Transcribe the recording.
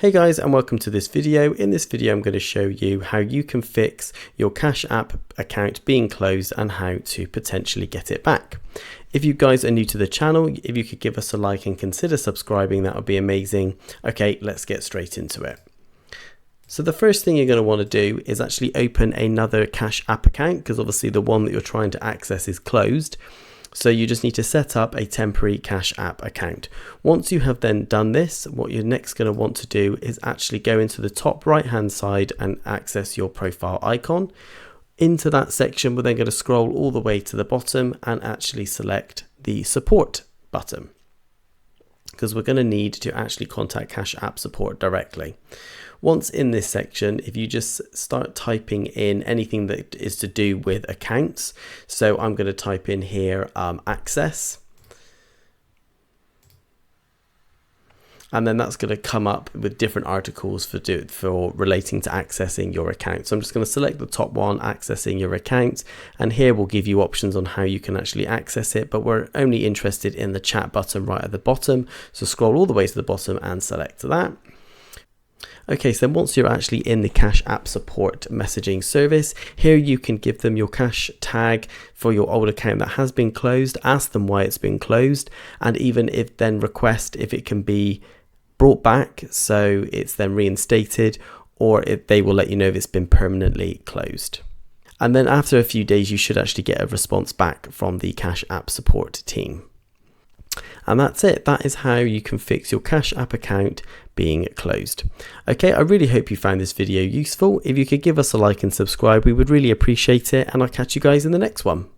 Hey guys, and welcome to this video. In this video I'm going to show you how you can fix your Cash App account being closed and how to potentially get it back. If you guys are new to the channel, if you could give us a like and consider subscribing, that would be amazing. Okay, let's get straight into it. So the first thing you're going to want to do is actually open another Cash App account, because obviously the one that you're trying to access is closed. So you just need to set up a temporary Cash App account. Once you have then done this, what you're next going to want to do is actually go into the top right hand side and access your profile icon. Into that section, we're then going to scroll all the way to the bottom and actually select the support button, because we're going to need to actually contact Cash App support directly. Once in this section, if you just start typing in anything that is to do with accounts, so I'm going to type in here access, and then that's going to come up with different articles for relating to accessing your account. So I'm just going to select the top one, accessing your account, and here we'll give you options on how you can actually access it, but we're only interested in the chat button right at the bottom, so scroll all the way to the bottom and select that. Okay, so once you're actually in the Cash App support messaging service, here you can give them your cash tag for your old account that has been closed, ask them why it's been closed, and even if then request if it can be brought back so it's then reinstated, or if they will let you know if it's been permanently closed. And then after a few days you should actually get a response back from the Cash App support team. And that's it. That is how you can fix your Cash App account being closed. Okay, I really hope you found this video useful. If you could give us a like and subscribe, we would really appreciate it, and I'll catch you guys in the next one.